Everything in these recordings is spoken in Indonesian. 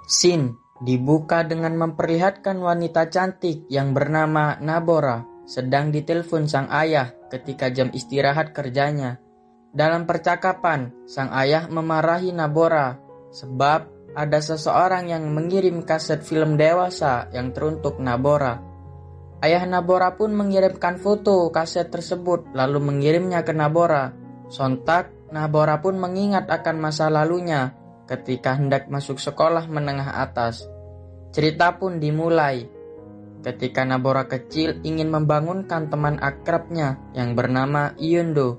Scene dibuka dengan memperlihatkan wanita cantik yang bernama Nabora sedang ditelepon sang ayah ketika jam istirahat kerjanya. Dalam percakapan, sang ayah memarahi Nabora sebab ada seseorang yang mengirim kaset film dewasa yang teruntuk Nabora. Ayah Nabora pun mengirimkan foto kaset tersebut lalu mengirimnya ke Nabora. Sontak, Nabora pun mengingat akan masa lalunya ketika hendak masuk sekolah menengah atas. Cerita pun dimulai ketika Nabora kecil ingin membangunkan teman akrabnya yang bernama Yundo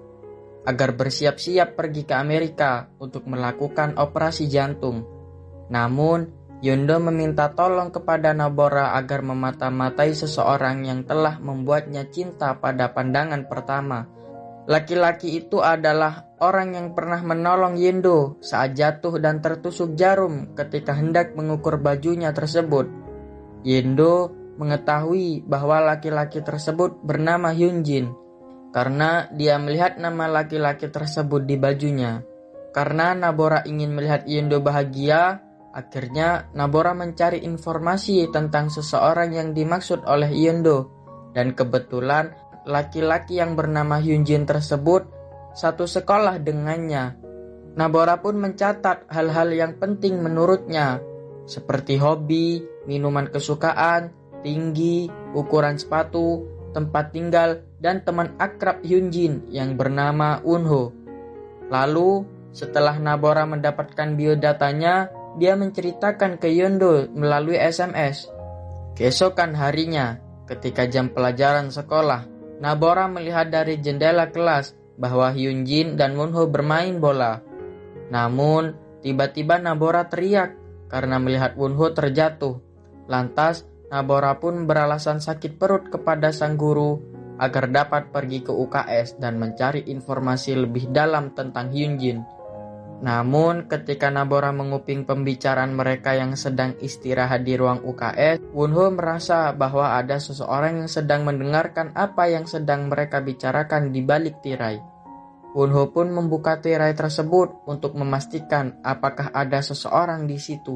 agar bersiap-siap pergi ke Amerika untuk melakukan operasi jantung. Namun, Yundo meminta tolong kepada Nabora agar memata-matai seseorang yang telah membuatnya cinta pada pandangan pertama. Laki-laki itu adalah orang yang pernah menolong Yundo saat jatuh dan tertusuk jarum ketika hendak mengukur bajunya tersebut. Yundo mengetahui bahwa laki-laki tersebut bernama Hyunjin karena dia melihat nama laki-laki tersebut di bajunya. Karena Nabora ingin melihat Yundo bahagia, akhirnya Nabora mencari informasi tentang seseorang yang dimaksud oleh Yundo, dan kebetulan laki-laki yang bernama Hyunjin tersebut satu sekolah dengannya. Nabora pun mencatat hal-hal yang penting menurutnya, seperti hobi, minuman kesukaan, tinggi, ukuran sepatu, tempat tinggal, dan teman akrab Hyunjin yang bernama Wonho. Lalu, setelah Nabora mendapatkan biodatanya, dia menceritakan ke Yundo melalui SMS. Keesokan harinya, ketika jam pelajaran sekolah, Nabora melihat dari jendela kelas bahwa Hyunjin dan Wonho bermain bola. Namun, tiba-tiba Nabora teriak karena melihat Wonho terjatuh. Lantas, Nabora pun beralasan sakit perut kepada sang guru agar dapat pergi ke UKS dan mencari informasi lebih dalam tentang Hyunjin. Namun, ketika Nabora menguping pembicaraan mereka yang sedang istirahat di ruang UKS, Wonho merasa bahwa ada seseorang yang sedang mendengarkan apa yang sedang mereka bicarakan di balik tirai. Wonho pun membuka tirai tersebut untuk memastikan apakah ada seseorang di situ.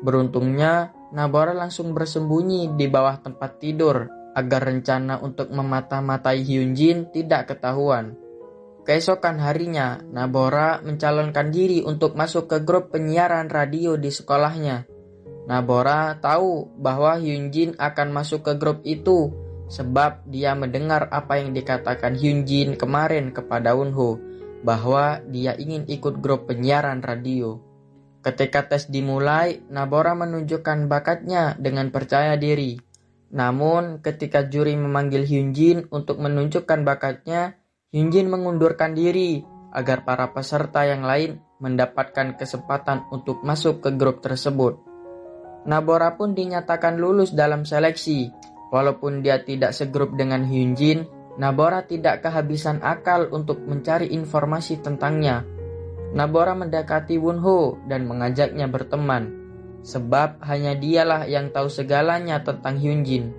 Beruntungnya, Nabora langsung bersembunyi di bawah tempat tidur agar rencana untuk memata-matai Hyunjin tidak ketahuan. Keesokan harinya, Nabora mencalonkan diri untuk masuk ke grup penyiaran radio di sekolahnya. Nabora tahu bahwa Hyunjin akan masuk ke grup itu sebab dia mendengar apa yang dikatakan Hyunjin kemarin kepada Wonho bahwa dia ingin ikut grup penyiaran radio. Ketika tes dimulai, Nabora menunjukkan bakatnya dengan percaya diri. Namun, ketika juri memanggil Hyunjin untuk menunjukkan bakatnya, Hyunjin mengundurkan diri agar para peserta yang lain mendapatkan kesempatan untuk masuk ke grup tersebut. Nabora pun dinyatakan lulus dalam seleksi. Walaupun dia tidak segrup dengan Hyunjin, Nabora tidak kehabisan akal untuk mencari informasi tentangnya. Nabora mendekati Wonho dan mengajaknya berteman, sebab hanya dialah yang tahu segalanya tentang Hyunjin.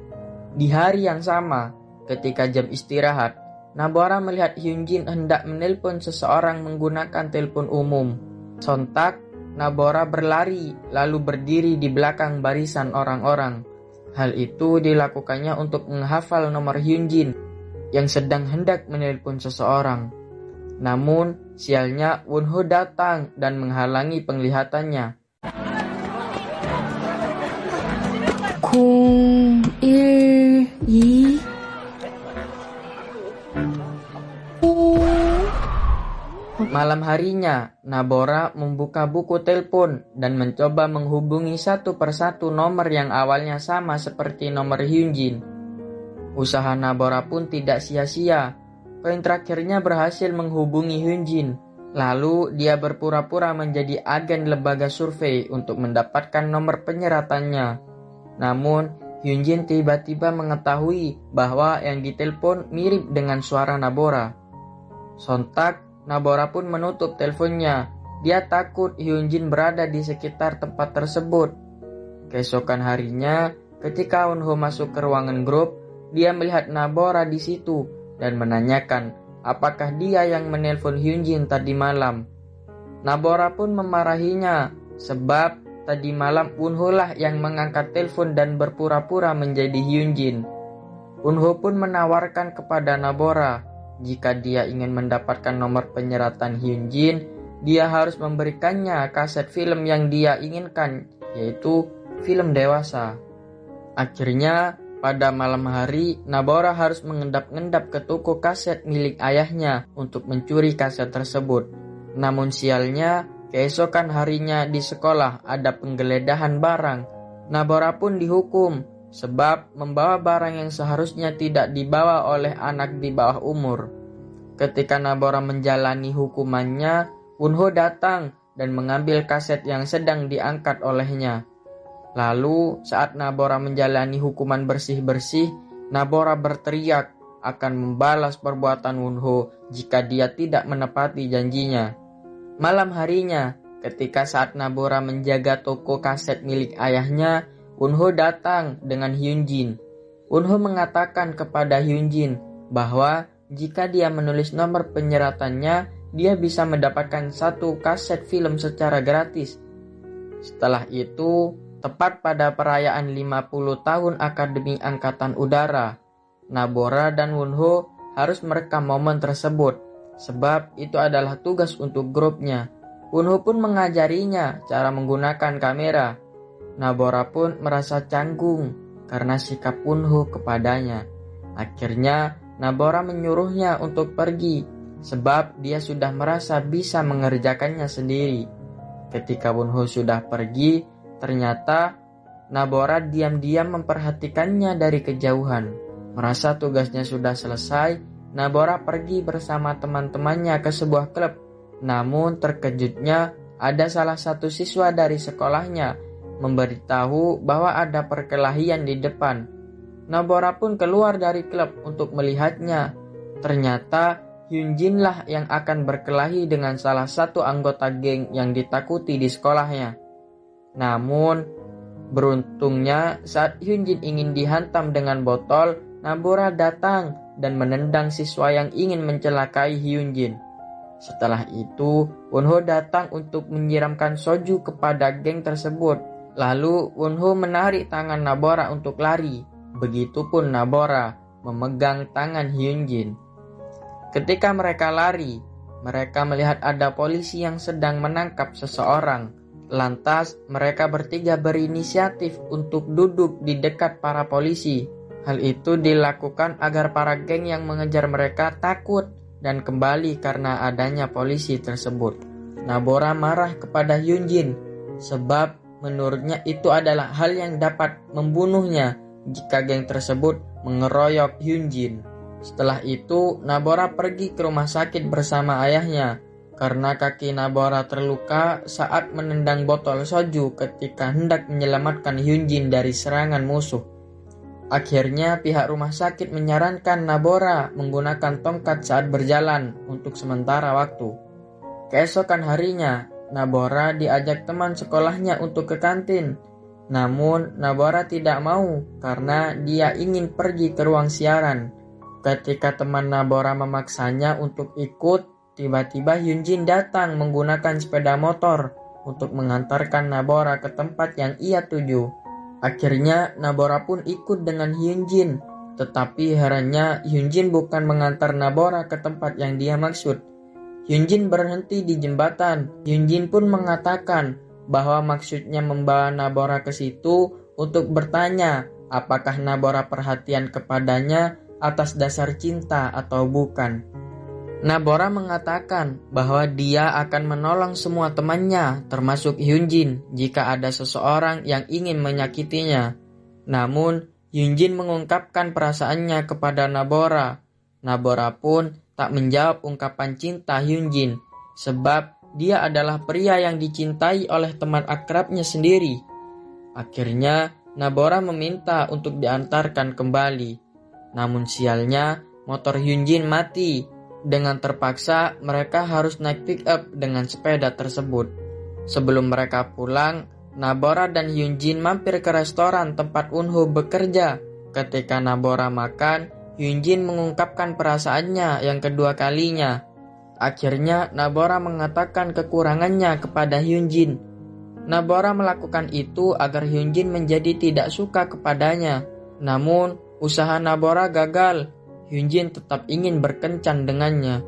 Di hari yang sama, ketika jam istirahat, Nabora melihat Hyunjin hendak menelpon seseorang menggunakan telepon umum. Sontak, Nabora berlari lalu berdiri di belakang barisan orang-orang. Hal itu dilakukannya untuk menghafal nomor Hyunjin yang sedang hendak menelpon seseorang. Namun, sialnya Wonho datang dan menghalangi penglihatannya. 012 Malam harinya, Nabora membuka buku telepon dan mencoba menghubungi satu persatu nomor yang awalnya sama seperti nomor Hyunjin. Usaha Nabora pun tidak sia-sia. Koin terakhirnya berhasil menghubungi Hyunjin. Lalu dia berpura-pura menjadi agen lembaga survei untuk mendapatkan nomor penyeratannya. Namun, Hyunjin tiba-tiba mengetahui bahwa yang ditelepon mirip dengan suara Nabora. Sontak, Nabora pun menutup teleponnya. Dia takut Hyunjin berada di sekitar tempat tersebut. Keesokan harinya, ketika Wonho masuk ke ruangan grup, dia melihat Nabora di situ dan menanyakan apakah dia yang menelpon Hyunjin tadi malam. Nabora pun memarahinya sebab tadi malam Wonho lah yang mengangkat telepon dan berpura-pura menjadi Hyunjin. Wonho pun menawarkan kepada Nabora, jika dia ingin mendapatkan nomor penyeratan Hyunjin, dia harus memberikannya kaset film yang dia inginkan, yaitu film dewasa. Akhirnya, pada malam hari, Nabora harus mengendap-endap ke toko kaset milik ayahnya untuk mencuri kaset tersebut. Namun sialnya, keesokan harinya di sekolah ada penggeledahan barang. Nabora pun dihukum sebab membawa barang yang seharusnya tidak dibawa oleh anak di bawah umur. Ketika Nabora menjalani hukumannya, Wonho datang dan mengambil kaset yang sedang diangkat olehnya. Lalu saat Nabora menjalani hukuman bersih-bersih, Nabora berteriak akan membalas perbuatan Wonho jika dia tidak menepati janjinya. Malam harinya, ketika saat Nabora menjaga toko kaset milik ayahnya, Wonho datang dengan Hyunjin. Wonho mengatakan kepada Hyunjin bahwa jika dia menulis nomor penyeratannya, dia bisa mendapatkan satu kaset film secara gratis. Setelah itu, tepat pada perayaan 50 tahun Akademi Angkatan Udara, Nabora dan Wonho harus merekam momen tersebut, sebab itu adalah tugas untuk grupnya. Wonho pun mengajarinya cara menggunakan kamera. Nabora pun merasa canggung karena sikap Wonho kepadanya. Akhirnya Nabora menyuruhnya untuk pergi, sebab dia sudah merasa bisa mengerjakannya sendiri. Ketika Wonho sudah pergi, ternyata Nabora diam-diam memperhatikannya dari kejauhan. Merasa tugasnya sudah selesai, Nabora pergi bersama teman-temannya ke sebuah klub. Namun terkejutnya ada salah satu siswa dari sekolahnya memberitahu bahwa ada perkelahian di depan. Nabora pun keluar dari klub untuk melihatnya. Ternyata Hyunjin lah yang akan berkelahi dengan salah satu anggota geng yang ditakuti di sekolahnya. Namun beruntungnya saat Hyunjin ingin dihantam dengan botol, Nabora datang dan menendang siswa yang ingin mencelakai Hyunjin. Setelah itu, Wonho datang untuk menyiramkan soju kepada geng tersebut. Lalu Wonho menarik tangan Nabora untuk lari. Begitupun Nabora memegang tangan Hyunjin. Ketika mereka lari, mereka melihat ada polisi yang sedang menangkap seseorang. Lantas mereka bertiga berinisiatif untuk duduk di dekat para polisi. Hal itu dilakukan agar para geng yang mengejar mereka takut dan kembali karena adanya polisi tersebut. Nabora marah kepada Hyunjin sebab menurutnya itu adalah hal yang dapat membunuhnya jika geng tersebut mengeroyok Hyunjin. Setelah itu, Nabora pergi ke rumah sakit bersama ayahnya karena kaki Nabora terluka saat menendang botol soju ketika hendak menyelamatkan Hyunjin dari serangan musuh. Akhirnya pihak rumah sakit menyarankan Nabora menggunakan tongkat saat berjalan untuk sementara waktu. Keesokan harinya, Nabora diajak teman sekolahnya untuk ke kantin. Namun Nabora tidak mau karena dia ingin pergi ke ruang siaran. Ketika teman Nabora memaksanya untuk ikut, tiba-tiba Hyunjin datang menggunakan sepeda motor untuk mengantarkan Nabora ke tempat yang ia tuju. Akhirnya Nabora pun ikut dengan Hyunjin, tetapi herannya Hyunjin bukan mengantar Nabora ke tempat yang dia maksud. Hyunjin berhenti di jembatan. Hyunjin pun mengatakan bahwa maksudnya membawa Nabora ke situ untuk bertanya apakah Nabora perhatian kepadanya atas dasar cinta atau bukan. Nabora mengatakan bahwa dia akan menolong semua temannya termasuk Hyunjin jika ada seseorang yang ingin menyakitinya. Namun Hyunjin mengungkapkan perasaannya kepada Nabora. Nabora pun tak menjawab ungkapan cinta Hyunjin sebab dia adalah pria yang dicintai oleh teman akrabnya sendiri. Akhirnya Nabora meminta untuk diantarkan kembali. Namun sialnya motor Hyunjin mati. Dengan terpaksa mereka harus naik pick up dengan sepeda tersebut. Sebelum mereka pulang, Nabora dan Hyunjin mampir ke restoran tempat Wonho bekerja. Ketika Nabora makan, Hyunjin mengungkapkan perasaannya yang kedua kalinya. Akhirnya Nabora mengatakan kekurangannya kepada Hyunjin. Nabora melakukan itu agar Hyunjin menjadi tidak suka kepadanya. Namun, usaha Nabora gagal. Hyunjin tetap ingin berkencan dengannya.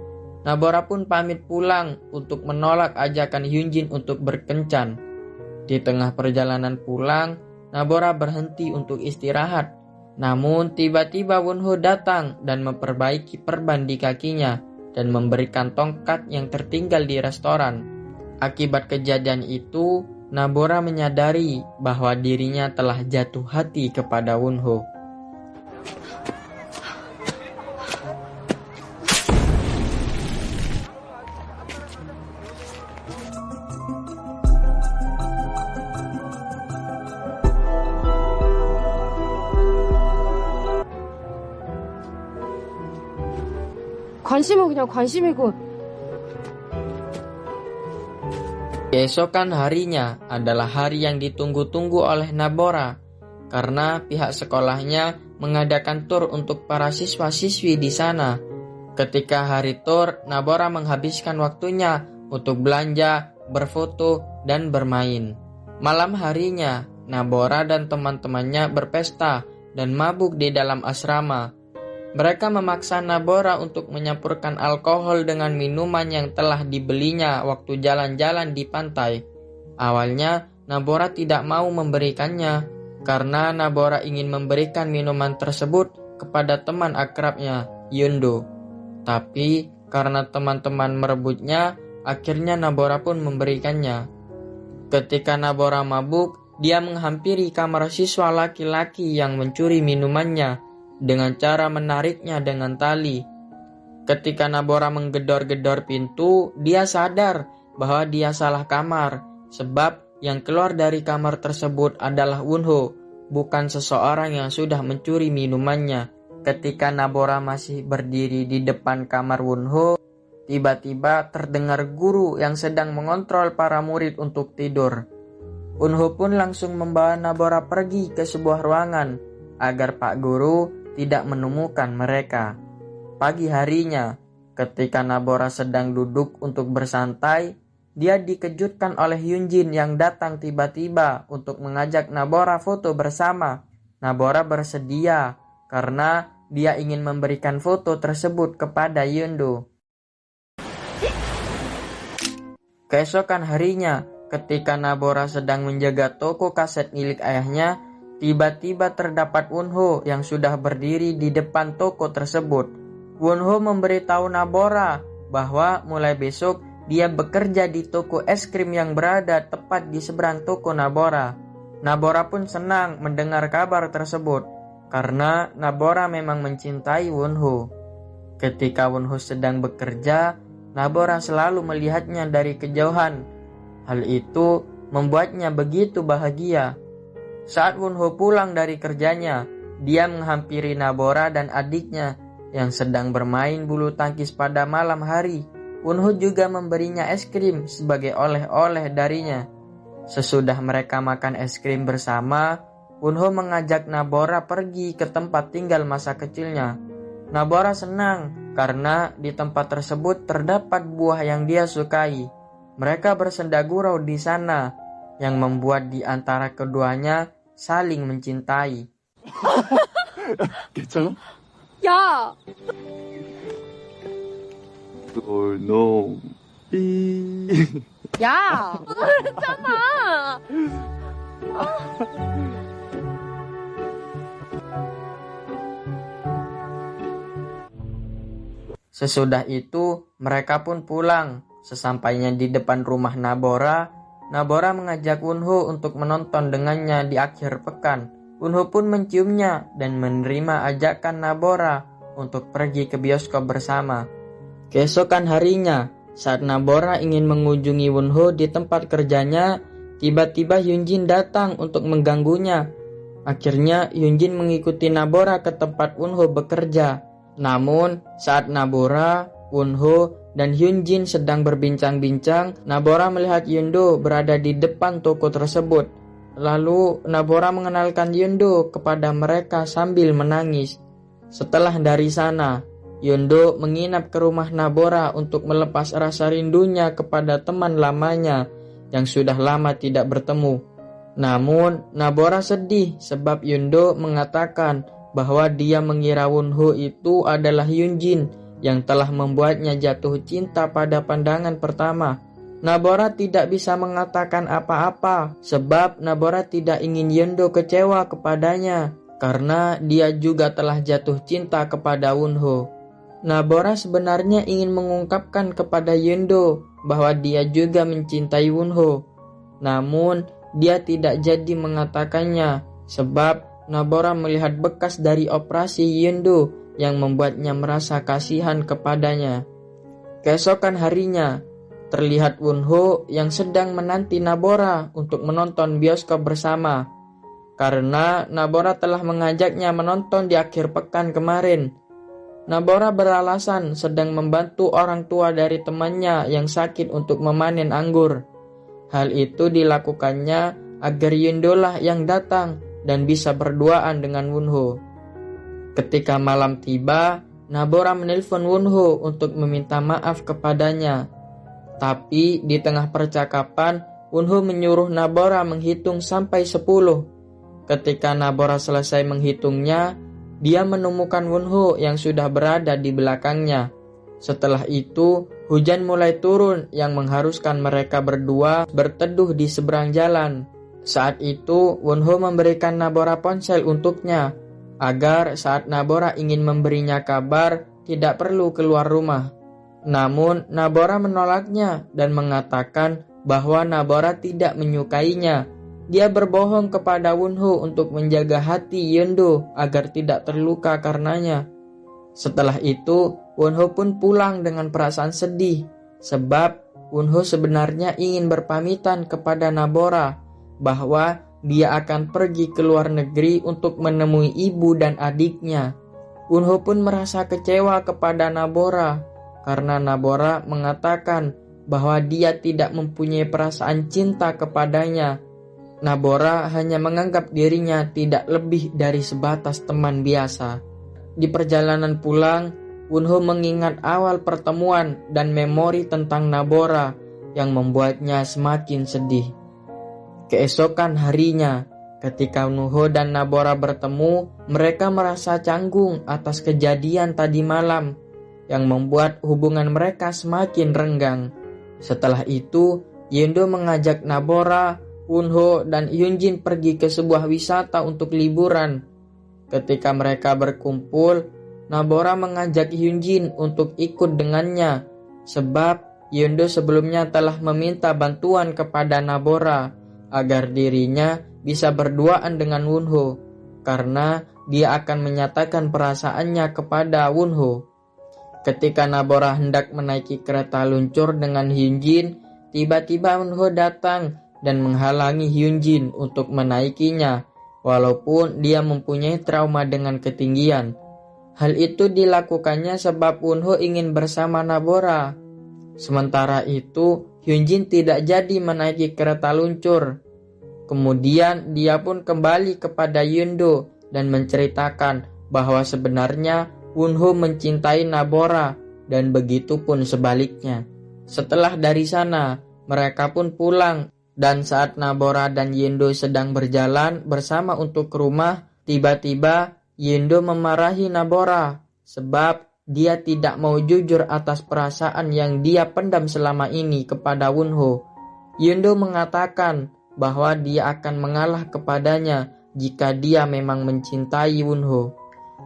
Nabora pun pamit pulang untuk menolak ajakan Hyunjin untuk berkencan. Di tengah perjalanan pulang, Nabora berhenti untuk istirahat. Namun tiba-tiba Wonho datang dan memperbaiki perban di kakinya dan memberikan tongkat yang tertinggal di restoran. Akibat kejadian itu, Nabora menyadari bahwa dirinya telah jatuh hati kepada Wonho. 관심은 그냥 관심이고. Keesokan harinya adalah hari yang ditunggu-tunggu oleh Nabora karena pihak sekolahnya mengadakan tur untuk para siswa-siswi di sana. Ketika hari tur, Nabora menghabiskan waktunya untuk belanja, berfoto, dan bermain. Malam harinya, Nabora dan teman-temannya berpesta dan mabuk di dalam asrama. Mereka memaksa Nabora untuk menyampurkan alkohol dengan minuman yang telah dibelinya waktu jalan-jalan di pantai. Awalnya, Nabora tidak mau memberikannya, karena Nabora ingin memberikan minuman tersebut kepada teman akrabnya, Yundo. Tapi, karena teman-teman merebutnya, akhirnya Nabora pun memberikannya. Ketika Nabora mabuk, dia menghampiri kamar siswa laki-laki yang mencuri minumannya, dengan cara menariknya dengan tali. Ketika Nabora menggedor-gedor pintu, dia sadar bahwa dia salah kamar, sebab yang keluar dari kamar tersebut adalah Wonho, bukan seseorang yang sudah mencuri minumannya. Ketika Nabora masih berdiri di depan kamar Wonho, tiba-tiba terdengar guru yang sedang mengontrol para murid untuk tidur. Wonho pun langsung membawa Nabora pergi ke sebuah ruangan agar Pak Guru tidak menemukan mereka. Pagi harinya, ketika Nabora sedang duduk untuk bersantai, dia dikejutkan oleh Hyunjin yang datang tiba-tiba untuk mengajak Nabora foto bersama. Nabora bersedia karena dia ingin memberikan foto tersebut kepada Yundo. Keesokan harinya, ketika Nabora sedang menjaga toko kaset milik ayahnya, tiba-tiba terdapat Wonho yang sudah berdiri di depan toko tersebut. Wonho memberitahu Nabora bahwa mulai besok dia bekerja di toko es krim yang berada tepat di seberang toko Nabora. Nabora pun senang mendengar kabar tersebut karena Nabora memang mencintai Wonho. Ketika Wonho sedang bekerja, Nabora selalu melihatnya dari kejauhan. Hal itu membuatnya begitu bahagia. Saat Wonho pulang dari kerjanya, dia menghampiri Nabora dan adiknya yang sedang bermain bulu tangkis pada malam hari. Wonho juga memberinya es krim sebagai oleh-oleh darinya. Sesudah mereka makan es krim bersama, Wonho mengajak Nabora pergi ke tempat tinggal masa kecilnya. Nabora senang karena di tempat tersebut terdapat buah yang dia sukai. Mereka bersenda gurau di sana, yang membuat di antara keduanya saling mencintai. 괜찮아? 야! No. 야! 그랬잖아! Sesudah itu, mereka pun pulang. Sesampainya di depan rumah Nabora, Nabora mengajak Wonho untuk menonton dengannya di akhir pekan. Wonho pun menciumnya dan menerima ajakan Nabora untuk pergi ke bioskop bersama. Keesokan harinya, saat Nabora ingin mengunjungi Wonho di tempat kerjanya, tiba-tiba Hyunjin datang untuk mengganggunya. Akhirnya Hyunjin mengikuti Nabora ke tempat Wonho bekerja. Namun, saat Nabora, Wonho, dan Hyunjin sedang berbincang-bincang, Nabora melihat Yundo berada di depan toko tersebut. Lalu Nabora mengenalkan Yundo kepada mereka sambil menangis. Setelah dari sana, Yundo menginap ke rumah Nabora untuk melepas rasa rindunya kepada teman lamanya yang sudah lama tidak bertemu. Namun, Nabora sedih sebab Yundo mengatakan bahwa dia mengira Wonho itu adalah Hyunjin yang telah membuatnya jatuh cinta pada pandangan pertama. Nabora tidak bisa mengatakan apa-apa sebab Nabora tidak ingin Yundo kecewa kepadanya karena dia juga telah jatuh cinta kepada Wonho. Nabora sebenarnya ingin mengungkapkan kepada Yundo bahwa dia juga mencintai Wonho. Namun, dia tidak jadi mengatakannya sebab Nabora melihat bekas dari operasi Yundo yang membuatnya merasa kasihan kepadanya. Keesokan harinya, terlihat Wonho yang sedang menanti Nabora untuk menonton bioskop bersama. Karena Nabora telah mengajaknya menonton di akhir pekan kemarin. Nabora beralasan sedang membantu orang tua dari temannya yang sakit untuk memanen anggur. Hal itu dilakukannya agar Yundo lah yang datang dan bisa berduaan dengan Wonho. Ketika malam tiba, Nabora menelpon Wonho untuk meminta maaf kepadanya. Tapi di tengah percakapan, Wonho menyuruh Nabora menghitung sampai 10. Ketika Nabora selesai menghitungnya, dia menemukan Wonho yang sudah berada di belakangnya. Setelah itu, hujan mulai turun yang mengharuskan mereka berdua berteduh di seberang jalan. Saat itu, Wonho memberikan Nabora ponsel untuknya, agar saat Nabora ingin memberinya kabar, tidak perlu keluar rumah. Namun, Nabora menolaknya dan mengatakan bahwa Nabora tidak menyukainya. Dia berbohong kepada Wonho untuk menjaga hati Yundo agar tidak terluka karenanya. Setelah itu, Wonho pun pulang dengan perasaan sedih, sebab Wonho sebenarnya ingin berpamitan kepada Nabora bahwa dia akan pergi ke luar negeri untuk menemui ibu dan adiknya. Wonho pun merasa kecewa kepada Nabora karena Nabora mengatakan bahwa dia tidak mempunyai perasaan cinta kepadanya. Nabora hanya menganggap dirinya tidak lebih dari sebatas teman biasa. Di perjalanan pulang, Wonho mengingat awal pertemuan dan memori tentang Nabora yang membuatnya semakin sedih. Keesokan harinya, ketika Wonho dan Nabora bertemu, mereka merasa canggung atas kejadian tadi malam yang membuat hubungan mereka semakin renggang. Setelah itu, Yundo mengajak Nabora, Wonho, dan Hyunjin pergi ke sebuah wisata untuk liburan. Ketika mereka berkumpul, Nabora mengajak Hyunjin untuk ikut dengannya, sebab Yundo sebelumnya telah meminta bantuan kepada Nabora agar dirinya bisa berduaan dengan Wonho, karena dia akan menyatakan perasaannya kepada Wonho. Ketika Nabora hendak menaiki kereta luncur dengan Hyunjin, tiba-tiba Wonho datang dan menghalangi Hyunjin untuk menaikinya, walaupun dia mempunyai trauma dengan ketinggian. Hal itu dilakukannya sebab Wonho ingin bersama Nabora. Sementara itu, Hyunjin tidak jadi menaiki kereta luncur. Kemudian dia pun kembali kepada Yundo dan menceritakan bahwa sebenarnya Wonho mencintai Nabora dan begitu pun sebaliknya. Setelah dari sana, mereka pun pulang. Dan saat Nabora dan Yundo sedang berjalan bersama untuk ke rumah, tiba-tiba Yundo memarahi Nabora sebab dia tidak mau jujur atas perasaan yang dia pendam selama ini kepada Wonho. Yundo mengatakan bahwa dia akan mengalah kepadanya jika dia memang mencintai Wonho.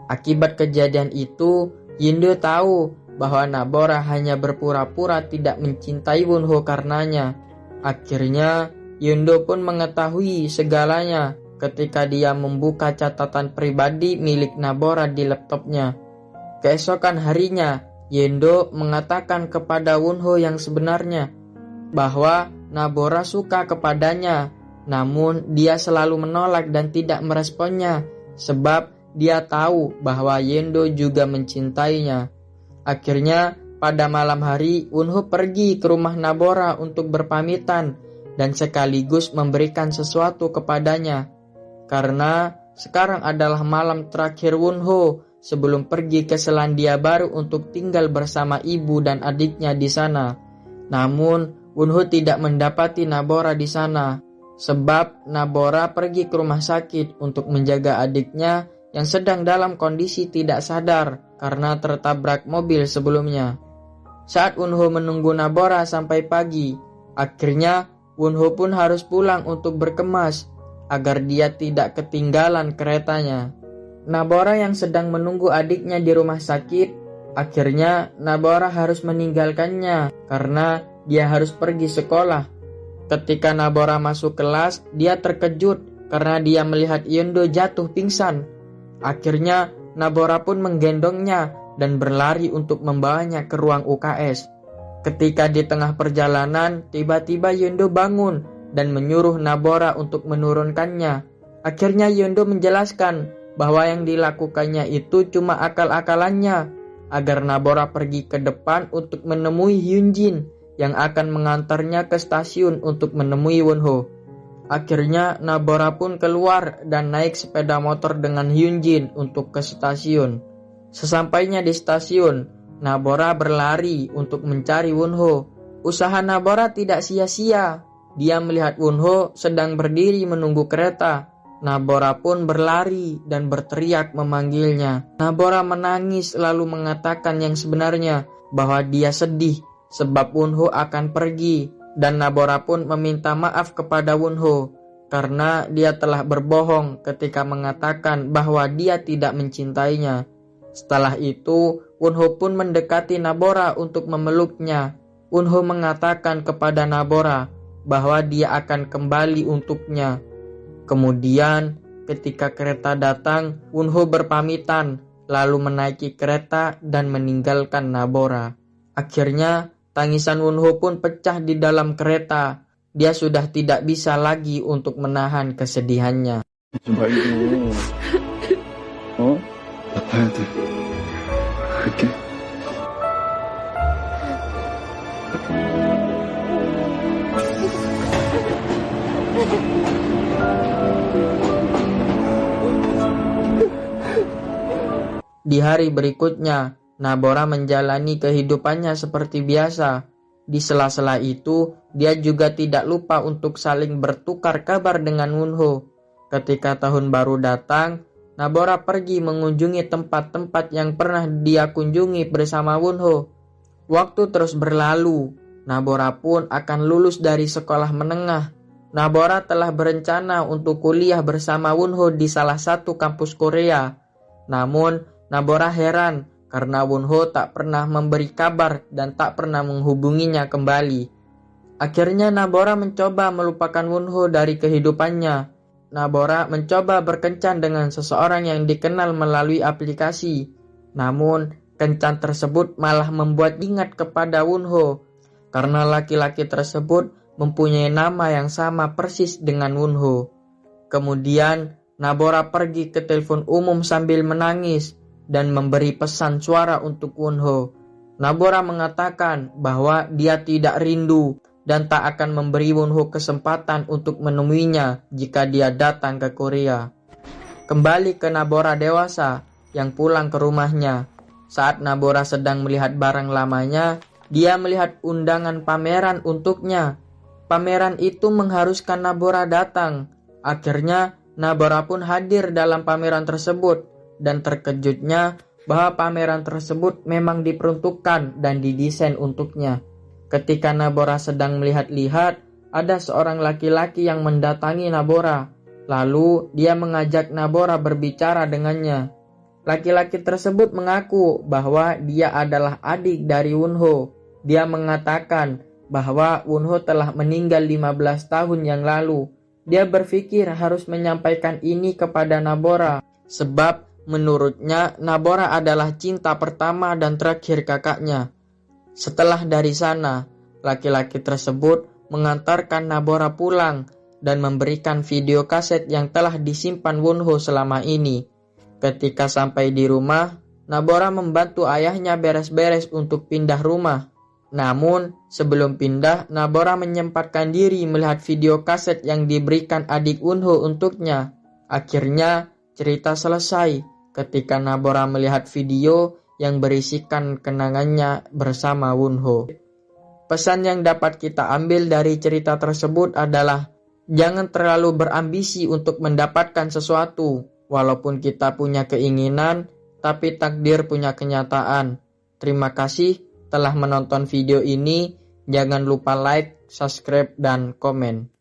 Akibat kejadian itu, Yundo tahu bahwa Nabora hanya berpura-pura tidak mencintai Wonho karenanya. Akhirnya, Yundo pun mengetahui segalanya ketika dia membuka catatan pribadi milik Nabora di laptopnya. Keesokan harinya, Yundo mengatakan kepada Wonho yang sebenarnya, bahwa Nabora suka kepadanya, namun dia selalu menolak dan tidak meresponnya, sebab dia tahu bahwa Yundo juga mencintainya. Akhirnya, pada malam hari, Wonho pergi ke rumah Nabora untuk berpamitan dan sekaligus memberikan sesuatu kepadanya. Karena sekarang adalah malam terakhir Wonho sebelum pergi ke Selandia Baru untuk tinggal bersama ibu dan adiknya di sana. Namun, Wonho tidak mendapati Nabora di sana, sebab Nabora pergi ke rumah sakit untuk menjaga adiknya yang sedang dalam kondisi tidak sadar karena tertabrak mobil sebelumnya. Saat Wonho menunggu Nabora sampai pagi, akhirnya Wonho pun harus pulang untuk berkemas agar dia tidak ketinggalan keretanya. Nabora yang sedang menunggu adiknya di rumah sakit, akhirnya Nabora harus meninggalkannya karena dia harus pergi sekolah. Ketika Nabora masuk kelas, dia terkejut karena dia melihat Yondo jatuh pingsan. Akhirnya Nabora pun menggendongnya dan berlari untuk membawanya ke ruang UKS. Ketika di tengah perjalanan, tiba-tiba Yondo bangun dan menyuruh Nabora untuk menurunkannya. Akhirnya Yondo menjelaskan bahwa yang dilakukannya itu cuma akal-akalannya, agar Nabora pergi ke depan untuk menemui Hyunjin yang akan mengantarnya ke stasiun untuk menemui Wonho. Akhirnya Nabora pun keluar dan naik sepeda motor dengan Hyunjin untuk ke stasiun. Sesampainya di stasiun, Nabora berlari untuk mencari Wonho. Usaha Nabora tidak sia-sia. Dia melihat Wonho sedang berdiri menunggu kereta. Nabora pun berlari dan berteriak memanggilnya. Nabora menangis lalu mengatakan yang sebenarnya, bahwa dia sedih sebab Wonho akan pergi. Dan Nabora pun meminta maaf kepada Wonho karena dia telah berbohong ketika mengatakan bahwa dia tidak mencintainya. Setelah itu, Wonho pun mendekati Nabora untuk memeluknya. Wonho mengatakan kepada Nabora bahwa dia akan kembali untuknya. Kemudian, ketika kereta datang, Wonho berpamitan, lalu menaiki kereta dan meninggalkan Nabora. Akhirnya, tangisan Wonho pun pecah di dalam kereta. Dia sudah tidak bisa lagi untuk menahan kesedihannya. Coba itu. Oh, 아파야 돼. 갈게. Di hari berikutnya, Nabora menjalani kehidupannya seperti biasa. Di sela-sela itu, dia juga tidak lupa untuk saling bertukar kabar dengan Wonho. Ketika tahun baru datang, Nabora pergi mengunjungi tempat-tempat yang pernah dia kunjungi bersama Wonho. Waktu terus berlalu, Nabora pun akan lulus dari sekolah menengah. Nabora telah berencana untuk kuliah bersama Wonho di salah satu kampus Korea. Namun, Nabora heran karena Wonho tak pernah memberi kabar dan tak pernah menghubunginya kembali. Akhirnya Nabora mencoba melupakan Wonho dari kehidupannya. Nabora mencoba berkencan dengan seseorang yang dikenal melalui aplikasi. Namun, kencan tersebut malah membuat ingat kepada Wonho karena laki-laki tersebut mempunyai nama yang sama persis dengan Wonho. Kemudian, Nabora pergi ke telepon umum sambil menangis dan memberi pesan suara untuk Wonho. Nabora mengatakan bahwa dia tidak rindu dan tak akan memberi Wonho kesempatan untuk menemuinya jika dia datang ke Korea. Kembali ke Nabora dewasa yang pulang ke rumahnya. Saat Nabora sedang melihat barang lamanya, dia melihat undangan pameran untuknya. Pameran itu mengharuskan Nabora datang. Akhirnya Nabora pun hadir dalam pameran tersebut. Dan terkejutnya bahwa pameran tersebut memang diperuntukkan dan didesain untuknya. Ketika Nabora sedang melihat-lihat, ada seorang laki-laki yang mendatangi Nabora. Lalu dia mengajak Nabora berbicara dengannya. Laki-laki tersebut mengaku bahwa dia adalah adik dari Wonho. Dia mengatakan bahwa Wonho telah meninggal 15 tahun yang lalu. Dia berpikir harus menyampaikan ini kepada Nabora, sebab menurutnya Nabora adalah cinta pertama dan terakhir kakaknya. Setelah dari sana, laki-laki tersebut mengantarkan Nabora pulang dan memberikan video kaset yang telah disimpan Wonho selama ini. Ketika sampai di rumah, Nabora membantu ayahnya beres-beres untuk pindah rumah. Namun, sebelum pindah, Nabora menyempatkan diri melihat video kaset yang diberikan adik Wonho untuknya. Akhirnya, cerita selesai ketika Nabora melihat video yang berisikan kenangannya bersama Wonho. Pesan yang dapat kita ambil dari cerita tersebut adalah jangan terlalu berambisi untuk mendapatkan sesuatu. Walaupun kita punya keinginan, tapi takdir punya kenyataan. Terima kasih telah menonton video ini. Jangan lupa like, subscribe, dan komen.